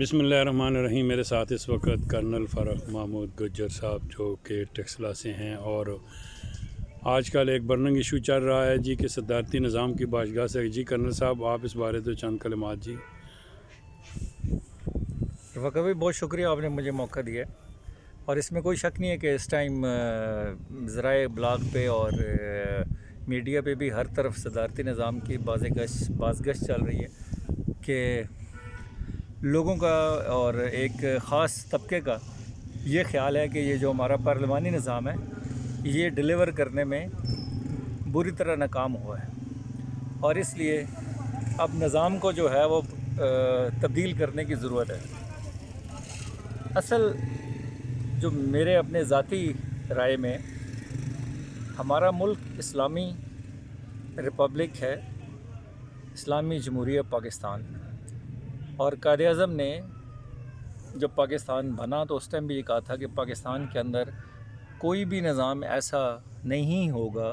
بسم اللہ الرحمن الرحیم۔ میرے ساتھ اس وقت کرنل فرخ محمود گجر صاحب جو کہ ٹیکسلا سے ہیں، اور آج کل ایک برننگ ایشو چل رہا ہے جی کہ صدارتی نظام کی باشگاہ سے۔ جی کرنل صاحب، آپ اس بارے تو چند کلمات جی۔ رفقا بھائی، بہت شکریہ، آپ نے مجھے موقع دیا ہے، اور اس میں کوئی شک نہیں ہے کہ اس ٹائم ذرائع ابلاغ پہ اور میڈیا پہ بھی ہر طرف صدارتی نظام کی بازگشت چل رہی ہے کہ لوگوں کا اور ایک خاص طبقے کا یہ خیال ہے کہ یہ جو ہمارا پارلیمانی نظام ہے یہ ڈیلیور کرنے میں بری طرح ناکام ہوا ہے، اور اس لیے اب نظام کو جو ہے وہ تبدیل کرنے کی ضرورت ہے۔ اصل جو میرے اپنے ذاتی رائے میں، ہمارا ملک اسلامی ریپبلک ہے، اسلامی جمہوریہ پاکستان، اور قائد اعظم نے جب پاکستان بنا تو اس ٹائم بھی یہ کہا تھا کہ پاکستان کے اندر کوئی بھی نظام ایسا نہیں ہوگا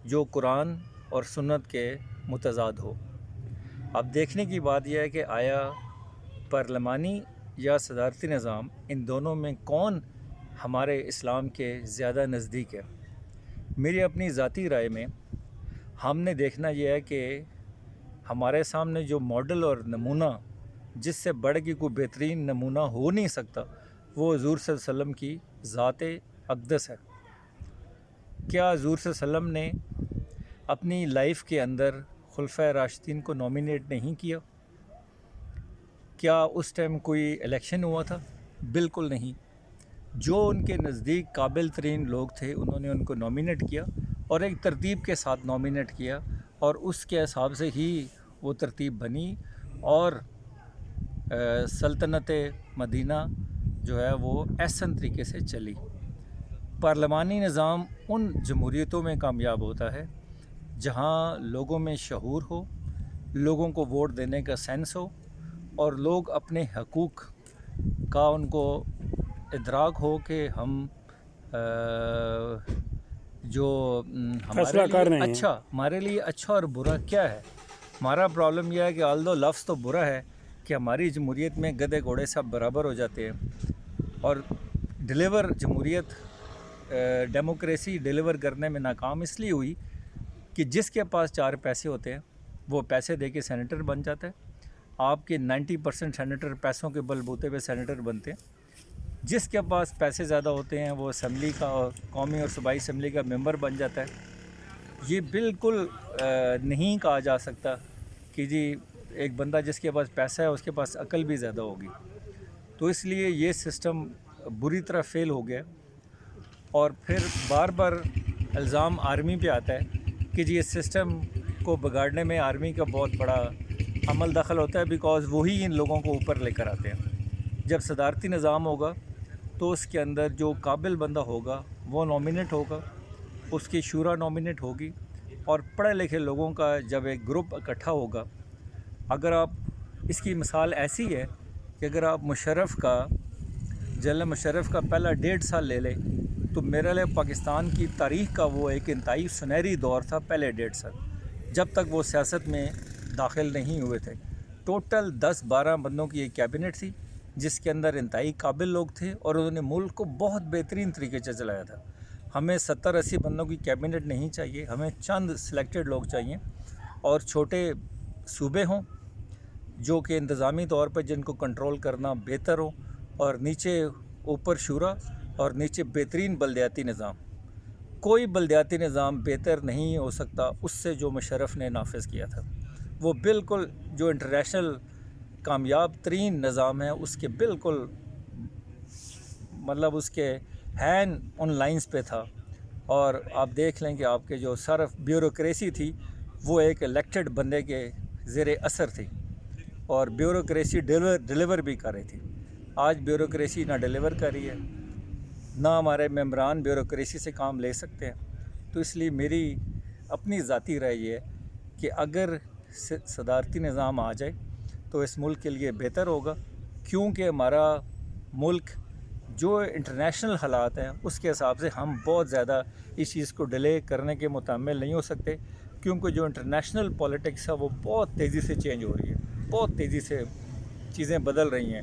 جو قرآن اور سنت کے متضاد ہو۔ اب دیکھنے کی بات یہ ہے کہ آیا پارلیمانی یا صدارتی نظام، ان دونوں میں کون ہمارے اسلام کے زیادہ نزدیک ہے؟ میری اپنی ذاتی رائے میں ہم نے دیکھنا یہ ہے کہ ہمارے سامنے جو ماڈل اور نمونہ، جس سے بڑھ کے کوئی بہترین نمونہ ہو نہیں سکتا، وہ حضور صلی اللہ علیہ وسلم کی ذات اقدس ہے۔ کیا حضور صلی اللہ علیہ وسلم نے اپنی لائف کے اندر خلفائے راشدین کو نامینیٹ نہیں کیا؟ کیا اس ٹائم کوئی الیکشن ہوا تھا؟ بالکل نہیں۔ جو ان کے نزدیک قابل ترین لوگ تھے انہوں نے ان کو نامینیٹ کیا، اور ایک ترتیب کے ساتھ نامینیٹ کیا، اور اس کے حساب سے ہی وہ ترتیب بنی، اور سلطنت مدینہ جو ہے وہ احسن طریقے سے چلی۔ پارلیمانی نظام ان جمہوریتوں میں کامیاب ہوتا ہے جہاں لوگوں میں شعور ہو، لوگوں کو ووٹ دینے کا سینس ہو، اور لوگ اپنے حقوق کا ان کو ادراک ہو کہ ہم جو ہمارے لیے اچھا اور برا کیا ہے۔ ہمارا پرابلم یہ ہے کہ آلدو لفظ تو برا ہے کہ ہماری جمہوریت میں گدھے گھوڑے سب برابر ہو جاتے ہیں، اور جمہوریت ڈیموکریسی ڈیلیور کرنے میں ناکام اس لیے ہوئی کہ جس کے پاس 4 پیسے ہوتے ہیں وہ پیسے دے کے سینیٹر بن جاتا ہے۔ آپ کے 90% سینیٹر پیسوں کے بل بوتے پہ سینیٹر بنتے ہیں۔ جس کے پاس پیسے زیادہ ہوتے ہیں وہ اسمبلی کا اور قومی اور صوبائی اسمبلی کا ممبر بن جاتا ہے۔ یہ بالکل نہیں کہا جا سکتا کہ جی ایک بندہ جس کے پاس پیسہ ہے اس کے پاس عقل بھی زیادہ ہوگی۔ تو اس لیے یہ سسٹم بری طرح فیل ہو گیا، اور پھر بار بار الزام آرمی پہ آتا ہے کہ جی اس سسٹم کو بگاڑنے میں آرمی کا بہت بڑا عمل دخل ہوتا ہے، بیکاز وہی ان لوگوں کو اوپر لے کر آتے ہیں۔ جب صدارتی نظام ہوگا تو اس کے اندر جو قابل بندہ ہوگا وہ نامینیٹ ہوگا، اس کی شورا نامینیٹ ہوگی، اور پڑھے لکھے لوگوں کا جب ایک گروپ اکٹھا ہوگا۔ اگر آپ اس کی مثال ایسی ہے کہ اگر آپ جنرل مشرف کا پہلا 1.5 سال لے لیں تو میرے لیے پاکستان کی تاریخ کا وہ ایک انتہائی سنہری دور تھا، پہلے 1.5 سال جب تک وہ سیاست میں داخل نہیں ہوئے تھے۔ ٹوٹل 10-12 بندوں کی ایک کیبنٹ تھی جس کے اندر انتہائی قابل لوگ تھے، اور انہوں نے ملک کو بہت بہترین طریقے سے چلایا تھا۔ ہمیں 70-80 بندوں کی کیبنٹ نہیں چاہیے، ہمیں چند سلیکٹڈ لوگ چاہیے، اور چھوٹے صوبے ہوں جو کہ انتظامی طور پر جن کو کنٹرول کرنا بہتر ہو، اور نیچے اوپر شورا، اور نیچے بہترین بلدیاتی نظام۔ کوئی بلدیاتی نظام بہتر نہیں ہو سکتا اس سے جو مشرف نے نافذ کیا تھا۔ وہ بالکل جو انٹرنیشنل کامیاب ترین نظام ہے اس کے بالکل مطلب اس کے ہینڈ ان لائنز پہ تھا، اور آپ دیکھ لیں کہ آپ کے جو صرف بیوروکریسی تھی وہ ایک الیکٹڈ بندے کے زیر اثر تھی، اور بیوروکریسی ڈیلیور بھی کر رہی تھی۔ آج بیوروکریسی نہ ڈیلیور کر رہی ہے، نہ ہمارے ممبران بیوروکریسی سے کام لے سکتے ہیں۔ تو اس لیے میری اپنی ذاتی رائے یہ ہے کہ اگر صدارتی نظام آ جائے تو اس ملک کے لیے بہتر ہوگا، کیونکہ ہمارا ملک جو انٹرنیشنل حالات ہیں اس کے حساب سے ہم بہت زیادہ اس چیز کو ڈیلے کرنے کے متحمل نہیں ہو سکتے، کیونکہ جو انٹرنیشنل پولیٹکس ہے وہ بہت تیزی سے چینج ہو رہی ہے، بہت تیزی سے چیزیں بدل رہی ہیں۔